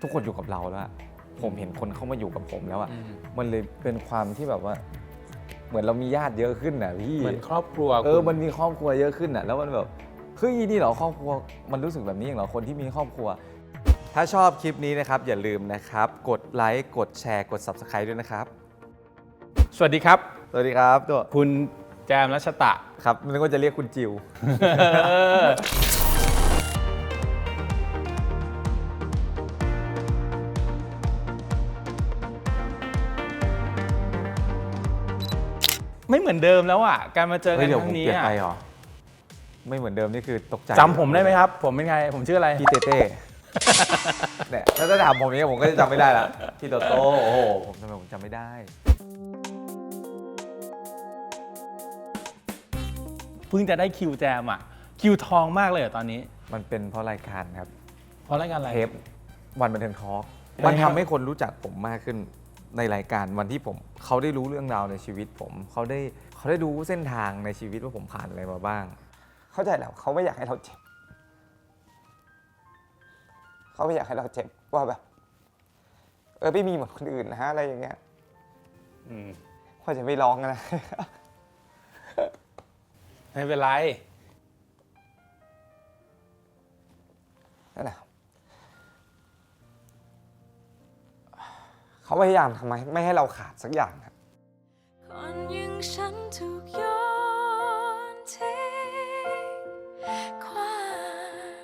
ทุกคนอยู่กับเราแล้วผมเห็นคนเข้ามาอยู่กับผมแล้วมันเลยเป็นความที่แบบว่าเหมือนเรามีญาติเยอะขึ้นพี่เหมือนครอบครัวมันมีครอบครัวเยอะขึ้นแล้วมันแบบเฮ้ยนี่เหรอครอบครัวมันรู้สึกแบบนี้เหรอคนที่มีครอบครัวถ้าชอบคลิปนี้นะครับอย่าลืมนะครับกดไลค์กดแชร์กด Subscribe ด้วยนะครับสวัสดีครับสวัสดีครับตัวคุณแจมรัชตะครับนึกว่าจะเรียกคุณจิวไม่เหมือนเดิมแล้วอ่ะการมาเจอกันครั้งนี้เปลี่ยนไปหรอไม่เหมือนเดิมนี่คือตกใจจำผมได้ไหมครับผมเป็นไงผมชื่ออะไรพี่เต้เต้เนี่ยถ้าถามผมนี้ผมก็จะจำไม่ได้ละพี่โตโต้โอ้โหทำไมผมจำไม่ได้เพิ่งจะได้คิวแจมอ่ะคิวทองมากเลยตอนนี้มันเป็นเพราะรายการครับเพราะรายการอะไรเทปวันบันเทิงทอล์กมันทำให้คนรู้จักผมมากขึ้นในรายการวันที่เขาได้รู้เรื่องราวในชีวิตผมเขาได้รู้เส้นทางในชีวิตว่าผมผ่านอะไรมาบ้างเข้าใจแล้วเขาไม่อยากให้เราเจ็บเขาไม่อยากให้เราเจ็บว่าแบบไม่มีเหมือนคนอื่นนะฮะอะไรอย่างเงี้ยเขาจะไม่ร้องนะไม่เป็นไรนั่นแหละเขาพยายามทำไมไม่ให้เราขาดสักอย่างครับคนอย่างฉันถูกโยนทิ้งขว้าง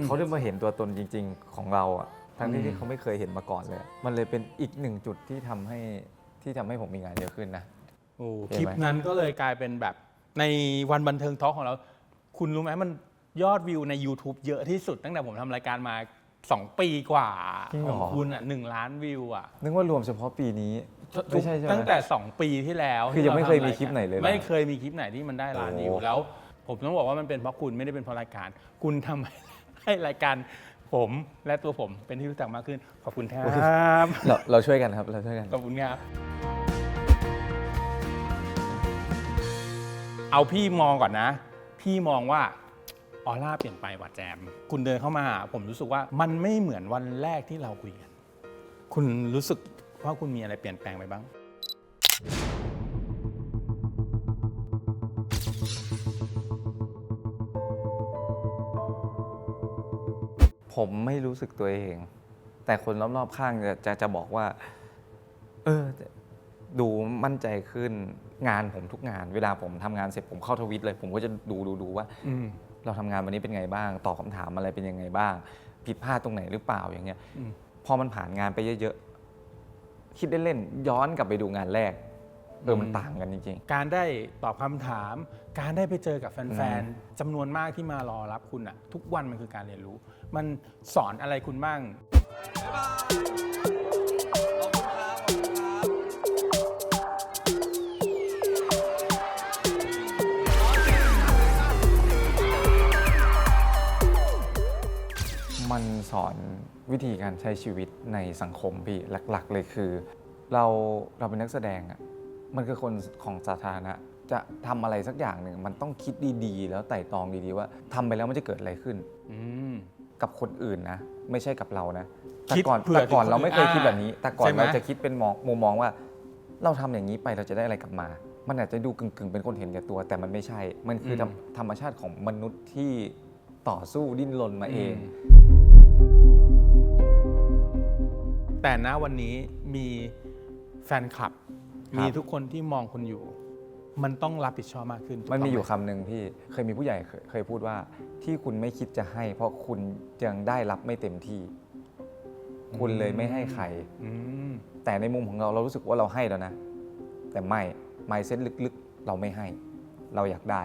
เขาได้มาเห็นตัวตนจริงๆของเราอ่ะทั้งที่เขาไม่เคยเห็นมาก่อนเลยมันเลยเป็นอีกหนึ่งจุดที่ทำให้ผมมีงานเยอะขึ้นนะคลิปนั้นก็เลยกลายเป็นแบบในวันบันเทิงทอล์กของเราคุณรู้ไหมมันยอดวิวใน YouTube เยอะที่สุดตั้งแต่ผมทำรายการมา2 ปีกว่าของคุณอ่ะ1 ล้านวิวอ่ะนึกว่ารวมเฉพาะปีนี้ไม่ใช่ใช่ไหมตั้งแต่2 ปีที่แล้วคือยังไม่เคยมีคลิปไหนเลยไม่เคยมีคลิปไหนที่มันได้ล้านวิวแล้วผมต้องบอกว่ามันเป็นเพราะคุณไม่ได้เป็นเพราะรายการคุณทำให้รายการผมและตัวผมเป็นที่รู้จักมากขึ้นขอบคุณครับเราช่วยกันครับเราช่วยกันขอบคุณครับเอาพี่มองก่อนนะพี่มองว่าออร่าเปลี่ยนไปว่ะแจมคุณเดินเข้ามาผมรู้สึกว่ามันไม่เหมือนวันแรกที่เราคุยกันคุณรู้สึกว่าคุณมีอะไรเปลี่ยนแปลงไปบ้างผมไม่รู้สึกตัวเองแต่คนรอบๆข้างจะบอกว่าดูมั่นใจขึ้นงานผมทุกงานเวลาผมทำงานเสร็จผมเข้าทวิตเลยผมก็จะดูว่าเราทำงานวันนี้เป็นไงบ้างตอบคำถามอะไรเป็นยังไงบ้างผิดพลาดตรงไหนหรือเปล่าอย่างเงี้ยพอมันผ่านงานไปเยอะๆคิดเล่นๆย้อนกลับไปดูงานแรกมันต่างกันจริงๆการได้ตอบคำถามการได้ไปเจอกับแฟนๆจำนวนมากที่มารอรับคุณอะทุกวันมันคือการเรียนรู้มันสอนอะไรคุณบ้างมันสอนวิธีการใช้ชีวิตในสังคมพี่หลักๆเลยคือเราเป็นนักแสดงอ่ะมันคือคนของสาธารณะจะทำอะไรสักอย่างหนึ่งมันต้องคิดดีๆแล้วไต่ตรองดีๆว่าทำไปแล้วมันจะเกิดอะไรขึ้นกับคนอื่นนะไม่ใช่กับเรานะแต่ก่อนเราไม่เคยคิดแบบนี้แต่ก่อนเราจะคิดเป็นมุมมองว่าเราทำอย่างนี้ไปเราจะได้อะไรกลับมามันอาจจะดูกึ่งเป็นคนเห็นแก่ตัวแต่มันไม่ใช่มันคือธรรมชาติของมนุษย์ที่ต่อสู้ดิ้นรนมาเองแต่ณวันนี้มีแฟนคลับมีทุกคนที่มองคุณอยู่มันต้องรับผิดชอบมากขึ้นมันมีอยู่คำหนึ่งพี่เคยมีผู้ใหญ่เคยพูดว่าที่คุณไม่คิดจะให้เพราะคุณยังได้รับไม่เต็มที่คุณเลยไม่ให้ใครแต่ในมุมของเรารู้สึกว่าเราให้แล้วนะแต่ไม่เส้นลึกๆเราไม่ให้เราอยากได้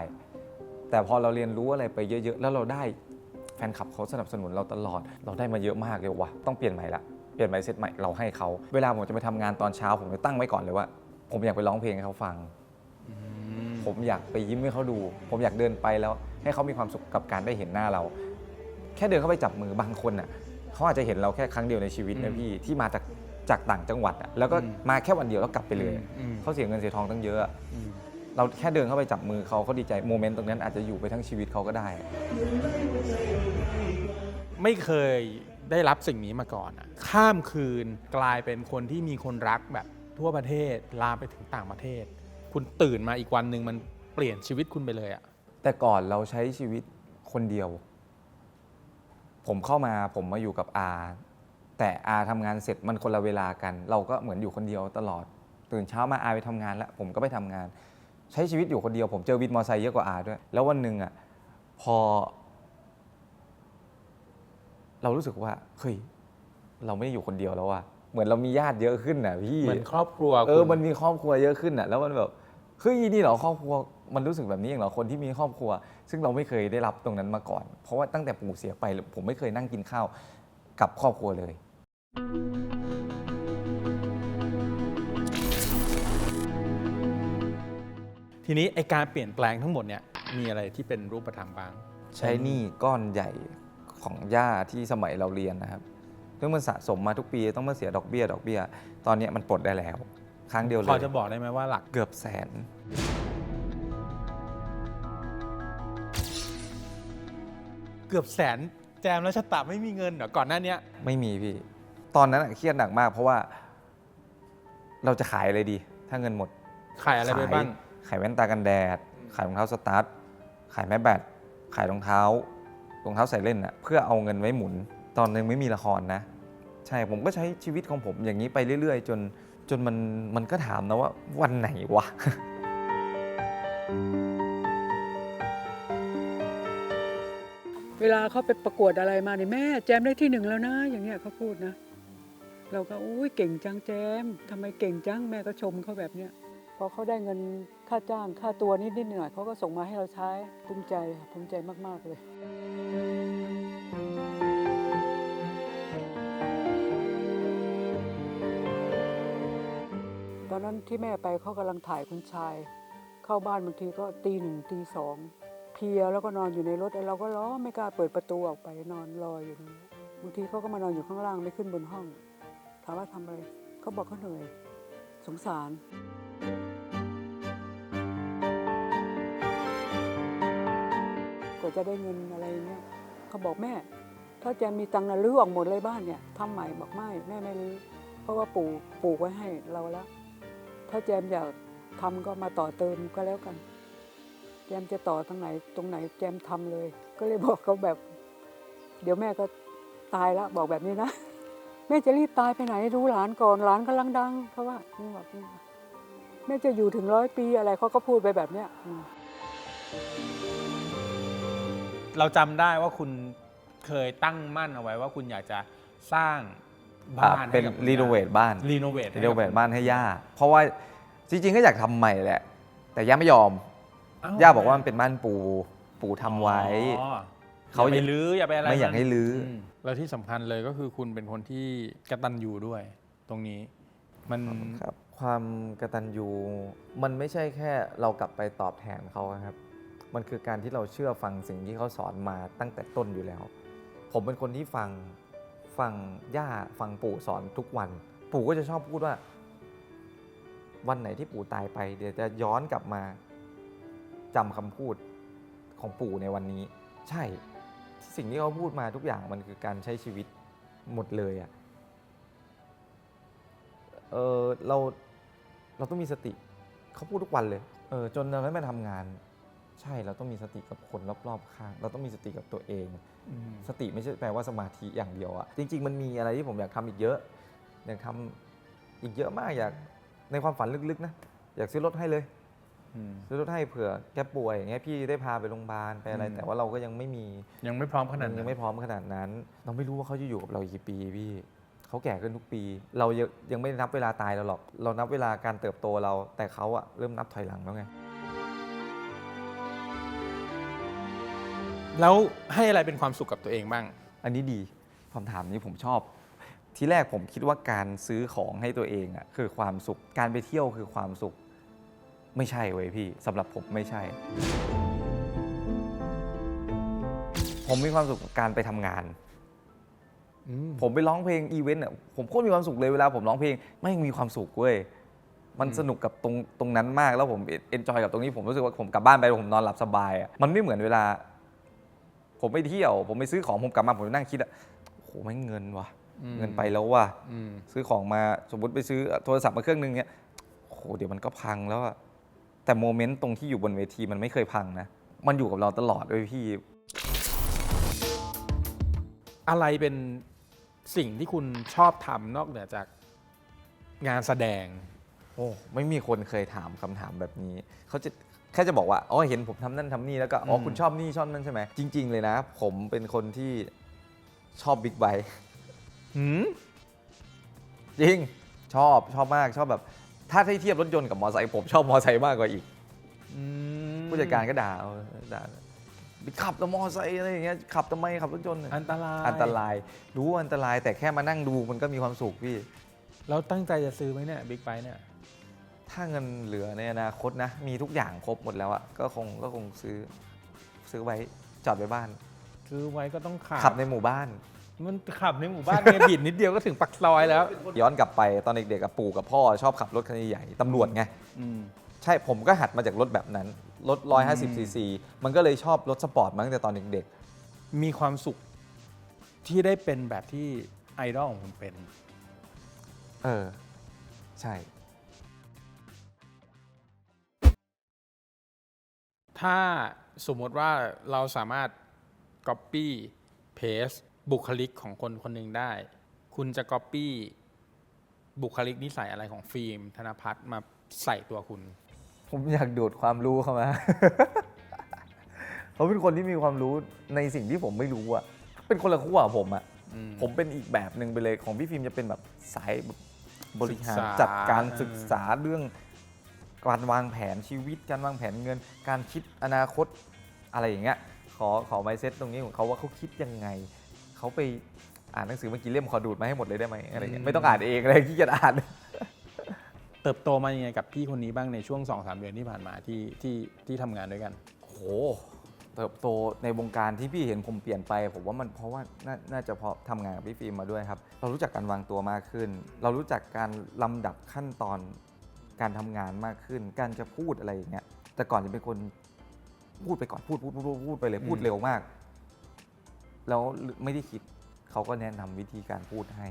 แต่พอเราเรียนรู้อะไรไปเยอะๆแล้วเราได้แฟนคลับเขาสนับสนุนเราตลอดเราได้มาเยอะมากเลยว่ะต้องเปลี่ยนใหม่ละเปลี่ยนไมซ์เซ็ตใหม่เราให้เขาเวลาผมจะไปทำงานตอนเช้าผมจะตั้งไว้ก่อนเลยว่าผมอยากไปร้องเพลงให้เขาฟังผมอยากไปยิ้มให้เขาดูผมอยากเดินไปแล้วให้เขามีความสุขกับการได้เห็นหน้าเราแค่เดินเข้าไปจับมือบางคนน่ะเขาอาจจะเห็นเราแค่ครั้งเดียวในชีวิตนะพี่ที่มาจากต่างจังหวัดแล้วก็มาแค่วันเดียวแล้วกลับไปเลยเขาเสียเงินเสียทองตั้งเยอะเราแค่เดินเข้าไปจับมือเขาดีใจโมเมนต์ตรงนั้นอาจจะอยู่ไปทั้งชีวิตเขาก็ได้ไม่เคย ได้รับสิ่งนี้มาก่อนอะข้ามคืนกลายเป็นคนที่มีคนรักแบบทั่วประเทศลามไปถึงต่างประเทศ คุณตื่นมาอีกวันหนึ่งมันเปลี่ยนชีวิตคุณไปเลยอะ แต่ก่อนเราใช้ชีวิตคนเดียว ผมเข้ามาผมมาอยู่กับอาแต่อาทำงานเสร็จมันคนละเวลากัน เราก็เหมือนอยู่คนเดียวตลอด ตื่นเช้ามาอาไปทำงานแล้วผมก็ไปทำงาน ใช้ชีวิตอยู่คนเดียวผมเจอวินมอเตอร์ไซค์เยอะกว่าอาด้วย แล้ววันหนึ่งอ่ะพอ เรารู้สึกว่าเฮ้ยเราไม่ได้อยู่คนเดียวแล้วอะเหมือนเรามีญาติเยอะขึ้นน่ะพี่ เหมือนครอบครัว มันมีครอบครัวเยอะขึ้นน่ะแล้วมันแบบเฮ้ยนี่เหรอครอบครัวมันรู้สึกแบบนี้เองเหรอคนที่มีครอบครัว ซึ่งเราไม่เคยได้รับตรงนั้นมาก่อน เพราะว่าตั้งแต่ปู่เสียไปผมไม่เคยนั่งกินข้าวกับครอบครัวเลย ทีนี้ไอการเปลี่ยนแปลงทั้งหมดเนี่ยมีอะไรที่เป็นรูปธรรมบ้าง ใช้หนี้ก้อนใหญ่ของย่าที่สมัยเราเรียนนะครับซึ่งมันสะสมมาทุกปีต้องมาเสียดอกเบี้ย ตอนนี้มันปลดได้แล้ว ครั้งเดียวเล พอย จะบอกได้ไหมว่าหลัก เกือบแสน เกือบแสนแจมแล้วชะตาไม่มีเงินเหรอก่อนหน้าเนี้ย ไม่มีพี่ ตอนนั้นอะเครียดหนักมาก เพราะว่าเราจะขายอะไรดี ถ้าเงินหมด ขายอะไรไปบ้าง ขายแว่นตากันแดด ขายรองเท้าสตาร์ท ขายไม้แบต ขายรองเท้าใส่เล่นอะเพื่อเอาเงินไว้หมุน ตอนนึงไม่มีละครนะ ใช่ผมก็ใช้ชีวิตของผมอย่างนี้ไปเรื่อยๆ จนมันก็ถามนะว่าวันไหนวะ เวลาเขาไปประกวดอะไรมาเนี่ยแม่แจมได้ที่ 1แล้วนะอย่างเงี้ยเขาพูดนะ เราก็อุ้ยเก่งจังแจมทำไมเก่งจังแม่ก็ชมเขาแบบเนี้ยพอเขาได้เงินค่าจ้างค่าตัวนิดหน่อยเขาก็ส่งมาให้เราใช้ภูมิใจค่ะภูมิใจมากๆเลยตอนนั้นที่แม่ไปเขากำลังถ่ายคุณชาย เข้าบ้านบางทีก็ตี 1ตี 2เพลียแล้วก็นอนอยู่ในรถเราก็ร้องไม่กล้าเปิดประตูออกไปนอนรออยู่ตรงนี้บางทีเขาก็มานอนอยู่ข้างล่างไม่ขึ้นบนห้องถามว่าทำอะไรเขาบอกเขาเหนื่อยสงสารกว่าจะได้เงินอะไรเงี้ยเขาบอกแม่ถ้าแจมมีตังค์นะรื้อออกหมดเลยบ้านเนี่ยทำใหม่บอกไม่แม่ไม่รื้อเพราะว่าปู่ปลูกไว้ให้เราแล้วถ้าแจมอยากทำก็มาต่อเติมก็แล้วกันแจมจะต่อตรงไหนแจมทำเลยก็เลยบอกเขาแบบ เดี๋ยวแม่ก็ตายแล้วบอกแบบนี้นะ แม่จะรีบตายไปไหนดูหลานก่อนหลานกำลังดังเขาว่าบอกแม่จะอยู่ถึง100 ปีอะไรเขาก็พูดไปแบบเนี้ย เราจำได้ว่าคุณเคยตั้งมั่นเอาไว้ว่าคุณอยากจะสร้างบ้าน เป็น ให้กับคุณ รีโนเวทบ้าน รีโนเวท รีโนเวทบ้านให้ย่า เพราะว่าจริงๆก็อยากทำใหม่แหละ แต่ย่าไม่ยอม ย่าบอกว่ามันเป็นบ้านปู่ทำไว้ เขาอย่าไปรื้ออย่าไปอะไร ไม่อยากให้รื้อ แล้วที่สำคัญเลยก็คือคุณเป็นคนที่กตัญญูด้วย ตรงนี้มัน ครับความกตัญญูมันไม่ใช่แค่เรากลับไปตอบแทนเขาครับ มันคือการที่เราเชื่อฟังสิ่งที่เขาสอนมาตั้งแต่ต้นอยู่แล้ว ผมเป็นคนที่ฟังย่าฟังปู่สอนทุกวัน ปู่ก็จะชอบพูดว่า วันไหนที่ปู่ตายไป เดี๋ยวจะย้อนกลับมาจำคำพูดของปู่ในวันนี้ ใช่สิ่งที่เขาพูดมาทุกอย่างมันคือการใช้ชีวิตหมดเลยอะเราต้องมีสติเขาพูดทุกวันเลยจนเราได้มาทำงาน ใช่เราต้องมีสติกับคนรอบๆข้างเราต้องมีสติกับตัวเอง สติไม่ใช่แปลว่าสมาธิอย่างเดียวอะจริงๆมันมีอะไรที่ผมอยากทำอีกเยอะอยากทำอีกเยอะมากอยากในความฝันลึกๆนะอยากซื้อรถให้เลยซื้อรถให้เผื่อแกป่วยอย่างเงี้ยพี่ได้พาไปโรงพยาบาลไปอะไรแต่ว่าเราก็ยังไม่พร้อมขนาดนั้นเราไม่รู้ว่าเขาจะอยู่กับเราอีกกี่ปีพี่เขาแก่ขึ้นทุกปีเรายังไม่นับเวลาตายเราหรอกเรานับเวลาการเติบโตเราแต่เขาอะเริ่มนับถอยหลังแล้วไง แล้วให้อะไรเป็นความสุขกับตัวเองบ้าง อันนี้ดีคำถามนี้ผมชอบ ทีแรกผมคิดว่าการซื้อของให้ตัวเองอะคือความสุขการไปเที่ยวคือความสุขไม่ใช่เว้ยพี่สำหรับผมไม่ใช่ ผมมีความสุขกับการไปทำงานผมไปร้องเพลงอีเวนต์อะผมโคตรมีความสุขเลยเวลาผมร้องเพลงไม่มีความสุขเว้ยมันสนุกกับตรงนั้นมากแล้วผมเอนจอยกับตรงนี้ผมรู้สึกว่าผมกลับบ้านไปผมนอนหลับสบายอะมันไม่เหมือนเวลาผมไปเที่ยวผมไปซื้อของผมกลับมาผมนั่งคิดอะโห แม่งเงินว่ะ อืม เงินไปแล้วว่ะ อืม ซื้อของมาสมมติไปซื้อโทรศัพท์มาเครื่องนึงเนี้ยโอ้โหเดี๋ยวมันก็พังแล้วอะแต่โมเมนต์ตรงที่อยู่บนเวทีมันไม่เคยพังนะมันอยู่กับเราตลอดเลยพี่ อะไรเป็นสิ่งที่คุณชอบทำนอกเหนือจากงานแสดง โอ้ไม่มีคนเคยถามคำถามแบบนี้เขาจะแค่จะบอกว่าอ๋อเห็นผมทำนั่นทำนี่แล้วก็อ๋อคุณชอบนี่ชอบนั่นใช่ไหมจริง ๆ เลยนะ ผมเป็นคนที่ชอบบิ๊กไบค์ หืม จริงชอบมากชอบแบบ ถ้าให้เทียบรถยนต์กับมอเตอร์ไซค์ผมชอบมอเตอร์ไซค์มากกว่าอีก ผู้จัดการก็ด่าไปขับแต่มอเตอร์ไซค์อะไรอย่างเงี้ยขับทำไมขับรถยนต์ อันตราย อันตรายรู้ว่าอันตรายแต่แค่มานั่งดูมันก็มีความสุขพี่ แล้วตั้งใจจะซื้อไหมเนี่ยบิ๊กไบค์เนี่ย ถ้าเงินเหลือในอนาคตนะ มีทุกอย่างครบหมดแล้วอะก็คงซื้อไว้จอดไว้บ้าน ซื้อไว้ก็ต้องขั ขับในหมู่บ้าน มันขับในหมู่บ้านเนี่ยบิดนิดเดียวก็ถึงปักซอยแล้ว ย้อนกลับไปตอนเด็กๆกับปู่กับพ่อชอบขับรถคันใหญ่ๆตำรวจไง อืม ใช่ผมก็หัดมาจากรถแบบนั้น รถ 150 ซีซี มันก็เลยชอบรถสปอร์ตมาตั้งแต่ตอนเด็ก มีความสุขที่ได้เป็นแบบที่ไอดอลของคุณเป็น ใช่ ถ้าสมมติว่าเราสามารถ Copy Paste บุคลิกของคนคนหนึ่งได้ คุณจะ Copy บุคลิกนิสัยอะไรของฟิล์มธนภัทรมาใส่ตัวคุณ ผมอยากดูดความรู้เข้ามา เขาเป็นคนที่มีความรู้ในสิ่งที่ผมไม่รู้อะเป็นคนละขั้วกับผมอะ ผมเป็นอีกแบบหนึ่งไปเลยของพี่ฟิล์มจะเป็นแบบสายบริหาร ศึกษา จัดการศึกษาเรื่องการวางแผนชีวิตการวางแผนเงิน การคิดอนาคตอะไรอย่างเงี้ยขอไมเซ็ตตรงนี้ของเขาว่าเขาคิดยังไงเขาไปอ่านหนังสือมากี่เล่มขอดูดมาให้หมดเลยได้ไหมอะไรเงี้ยไม่ต้องอ่านเองเลยขี้เกียจอ่าน เติบโตมายังไงกับพี่คนนี้บ้างในช่วง 2-3 เดือนที่ผ่านมาที่ทำงานด้วยกัน โหเติบโตในวงการที่พี่เห็นผมเปลี่ยนไปผมว่ามันเพราะว่าน่าจะเพราะทำงานกับพี่ฟิล์มมาด้วยครับเรารู้จักการวางตัวมากขึ้น เรารู้จักการลำดับขั้นตอนการทำงานมากขึ้น การจะพูดอะไรอย่างเงี้ยแต่ก่อนจะเป็นคนพูดไปก่อนพูดไปเลยพูดเร็วมากแล้วไม่ได้คิดเขาก็แนะนำวิธีการพูดให้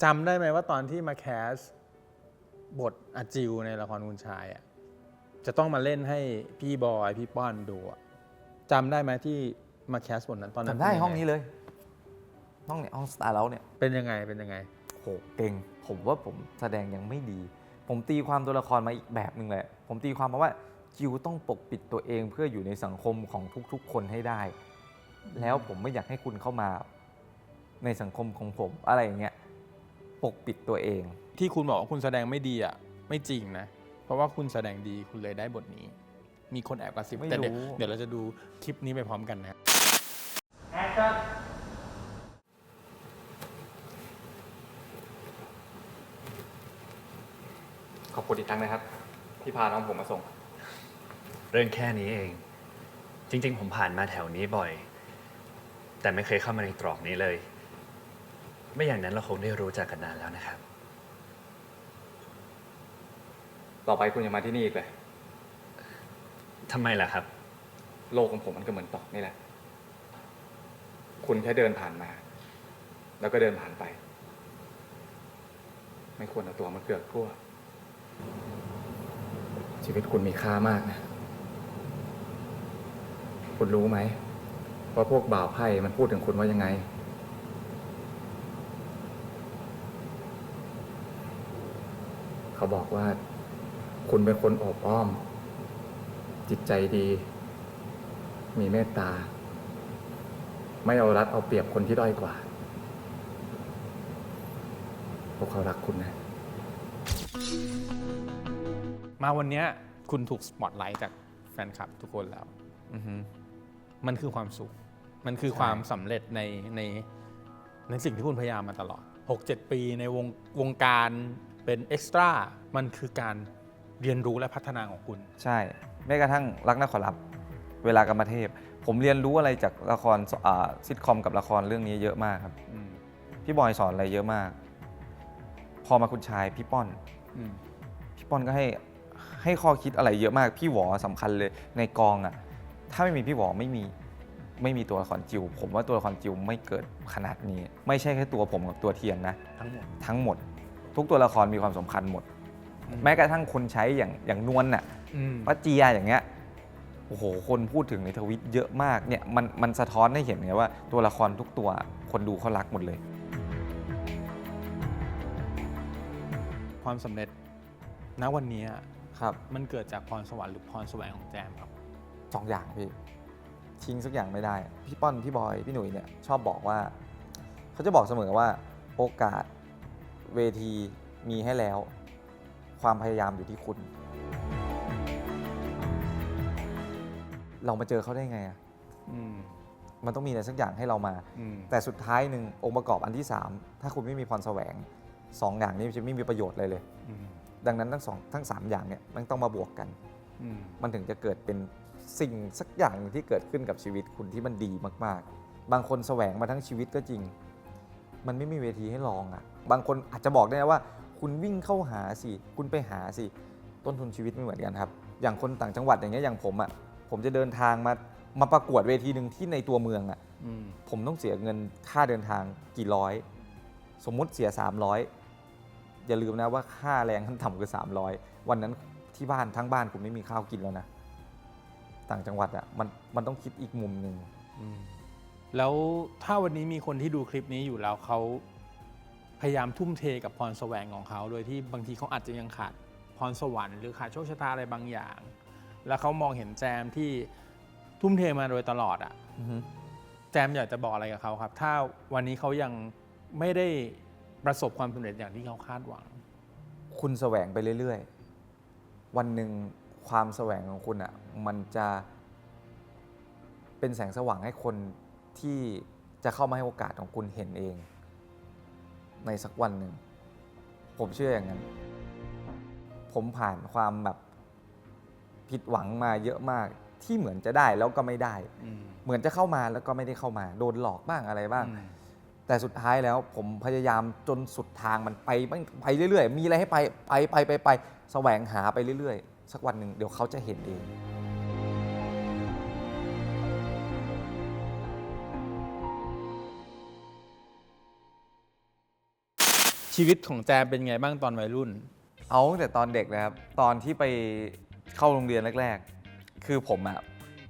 จำได้ไหมว่าตอนที่มาแคสบทอาจิวในละครคุณชายอ่ะจะต้องมาเล่นให้พี่บอยพี่ป้อนดูอะจำได้ไหมที่มาแคสบทนั้นตอนนั้น จำได้ เป็ยั ห้องนี้เลยห้องเนี่ยห้องสตาร์เราเนี่ย เป็นยังไง โหเก่งผมว่าผมแสดงยังไม่ดี ผมตีความตัวละครมาอีกแบบหนึ่งเลยผมตีความมาว่าจิวต้องปกปิดตัวเองเพื่ออยู่ในสังคมของทุกๆ คนให้ได้ แล้วผมไม่อยากให้คุณเข้ามาในสังคมของผมอะไรอย่างเงี้ยปกปิดตัวเอง ที่คุณบอกว่าคุณแสดงไม่ดีอ่ะไม่จริงนะเพราะว่าคุณแสดงดีคุณเลยได้บทนี้ มีคนแอบกระซิบ ไม่ แต่ รู้ เดี๋ยวเราจะดูคลิปนี้ไปพร้อมกันนะ ขอบคุณอีกครั้งนะครับ ที่พาน้องผมมาส่ง เรื่องแค่นี้เอง จริงๆ ผมผ่านมาแถวนี้บ่อย แต่ไม่เคยเข้ามาในตรอกนี้เลย ไม่อย่างนั้นเราคงได้รู้จักกันนานแล้วนะครับ ต่อไปคุณจะมาที่นี่อีกเลย ทำไมล่ะครับ โลกของผมมันก็เหมือนตอกนี่แหละ คุณแค่เดินผ่านมา แล้วก็เดินผ่านไป ไม่ควรเอาตัวมาเกือกกลัว ชีวิตคุณมีค่ามากนะ คุณรู้ไหมว่าพวกบ่าวไพ่มันพูดถึงคุณว่ายังไง เขาบอกว่า คุณเป็นคนอบอ้อม จิตใจดี มีเมตตา ไม่เอารัดเอาเปรียบคนที่ด้อยกว่า พวกเขารักคุณนะ มาวันเนี้ยคุณถูกสปอตไลท์จากแฟนคลับทุกคนแล้ว มันคือความสุข มันคือ ใช่ ความสำเร็จในสิ่งที่คุณพยายามมาตลอด 6-7 ปีในวงการเป็นเอ็กซ์ตร้ามันคือการเรียนรู้และพัฒนาของคุณ ใช่ แม้กระทั่งรักนักขอรับ เวลากรรมเทพ ผมเรียนรู้อะไรจากละครซิทคอมกับละครเรื่องนี้เยอะมากครับ พี่บอยสอนอะไรเยอะมาก พอมาคุณชายพี่ป้อน พี่ป้อนก็ให้ข้อคิดอะไรเยอะมาก พี่หวอสำคัญเลยในกองอ่ะ ถ้าไม่มีพี่หวอไม่ ไม่มีตัวละครจิวผมว่าตัวละครจิวไม่เกิดขนาดนี้ ไม่ใช่แค่ตัวผมกับตัวเทียนนะ ทั้งหมด ทุกตัวละครมีความสำคัญหมด แม้กระทั่งคนใช้อย่างนวลน่ะป้าเจียอย่างเงี้ยโอ้โหคนพูดถึงในทวิตเยอะมากเนี่ยมันสะท้อนให้เห็นไงว่าตัวละครทุกตัวคนดูเขารักหมดเลย ความสำเร็จณวันนี้ ครับ มันเกิดจากพรสวรรค์หรือพรแสวงของแจมครับ สองอย่างพี่ทิ้งสักอย่างไม่ได้ พี่ป้อนพี่บอยพี่หนุ่ยเนี่ยชอบบอกว่าเขาจะบอกเสมอว่าโอกาสเวทีมีให้แล้ว ความพยายามอยู่ที่คุณ เรามาเจอเขาได้ไงอ่ะมันต้องมีอะไรสักอย่างให้เรามา แต่สุดท้ายหนึ่งองค์ประกอบอันที่ 3 ถ้าคุณไม่มีพรแสวง2 อย่างนี้จะไม่มีประโยชน์เลย ดังนั้นทั้ง 3 อย่างเนี่ยมันต้องมาบวกกัน มันถึงจะเกิดเป็นสิ่งสักอย่างที่เกิดขึ้นกับชีวิตคุณที่มันดีมากๆ บางคนแสวงมาทั้งชีวิตก็จริง มันไม่มีเวทีให้ลองอ่ะบางคนอาจจะบอกได้นะว่า คุณวิ่งเข้าหาสิคุณไปหาสิต้นทุนชีวิตไม่เหมือนกันครับอย่างคนต่างจังหวัดอย่างเงี้ยอย่างผมอ่ะผมจะเดินทางมาประกวดเวทีหนึ่งที่ในตัวเมืองอ่ะผมต้องเสียเงินค่าเดินทางกี่ร้อยสมมุติเสีย300อย่าลืมนะว่าค่าแรงขั้นต่ำคือ300วันนั้นที่บ้านทั้งบ้านคุณไม่มีข้าวกินแล้วนะต่างจังหวัดอ่ะมันต้องคิดอีกมุมหนึ่ง แล้วถ้าวันนี้มีคนที่ดูคลิปนี้อยู่แล้วเขาพยายามทุ่มเทกับพรแสวงของเขาโดยที่บางทีเขาอาจจะยังขาดพรสวรรค์หรือขาดโชคชะตาอะไรบางอย่าง แล้วเขามองเห็นแจมที่ทุ่มเทมาโดยตลอดอ่ะแจมอยากจะบอกอะไรกับเขาครับ ถ้าวันนี้เขายังไม่ได้ประสบความสำเร็จอย่างที่เขาคาดหวัง คุณแสวงไปเรื่อยๆวันหนึ่งความแสวงของคุณอ่ะมันจะเป็นแสงสว่างให้คนที่จะเข้ามาให้โอกาสของคุณเห็นเองในสักวันหนึ่งผมเชื่ออย่างนั้นผมผ่านความแบบผิดหวังมาเยอะมากที่เหมือนจะได้แล้วก็ไม่ได้เหมือนจะเข้ามาแล้วก็ไม่ได้เข้ามาโดนหลอกบ้างอะไรบ้างแต่สุดท้ายแล้วผมพยายามจนสุดทางมันไปเรื่อยๆมีอะไรให้ไปแสวงหาไปเรื่อยๆสักวันหนึ่งเดี๋ยวเขาจะเห็นเองชีวิตของแจมเป็นไงบ้างตอนวัยรุ่น เอาตั้งแต่ตอนเด็กนะครับตอนที่ไปเข้าโรงเรียนแรกๆคือผมอะ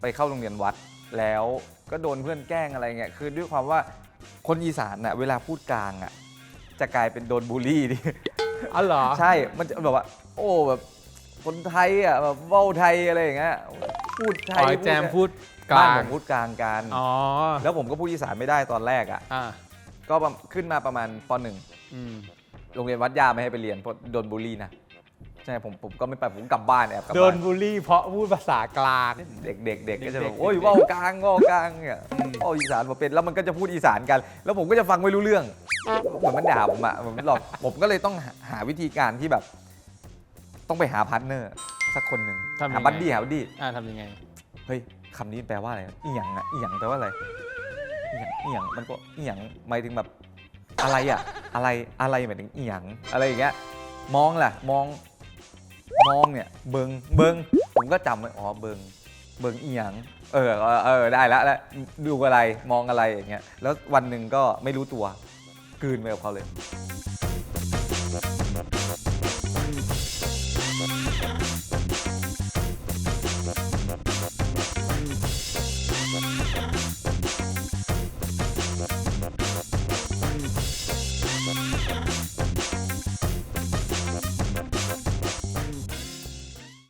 ไปเข้าโรงเรียนวัดแล้วก็โดนเพื่อนแกล้งอะไรเงี้ยคือด้วยความว่าคนอีสานอะเวลาพูดกลางอะจะกลายเป็นโดนบูลลี่ดิ อ๋อเหรอ ใช่มันจะแบบว่าโอ้แบบคนไทยอะแบบเว้าไทยอะไรอย่างเงี้ยพูดไทย แจมพูดก บ้า ลาน ง ผมพูดกลางกัน อ๋อ แล้วผมก็พูดอีสานไม่ได้ตอนแรกอะ อ่า ก็ขึ้นมาประมาณป .1 โรงเรียนวัดยาไม่ให้ไปเรียนเพราะโดนบูลลี่นะใช่ผมก็ไม่ไปผมกลับบ้านแอบกลับ โด บ้าน บูลลี่เพราะพูดภาษากลาง เด็กก็จะแบ เด็ บ กๆ โอ้ยว่าวกลางเนี่ยว่าวอีสานมาเป็นแล้วมันก็จะพูดอีสานกัน แล้วผมก็จะฟังไม่รู้เรื่องเหมือนมันด่าผมอะผมหลอกผมก็เลยต้องหาวิธีการที่แบบ ต้องไปหาพาร์ทเนอร์สักคนหนึ่งหาบัดดี้ทำยังไง เฮ้ยคำนี้แปลว่าอะไรอีหยังอะอีหยังแปลว่าอะไรอีหยังมันก็อีหยังหมายถึงแบบอะไรอะอะไรหมายถึงอีหยังอะไรอย่างเงี้ยมองล่ะมองเนี่ยเบิงผมก็จำไว้อ๋อเบิงอีหยังได้แล้วดูอะไรมองอะไรอย่างเงี้ยแล้ววันหนึ่งก็ไม่รู้ตัวกลืนไปกับเขาเลย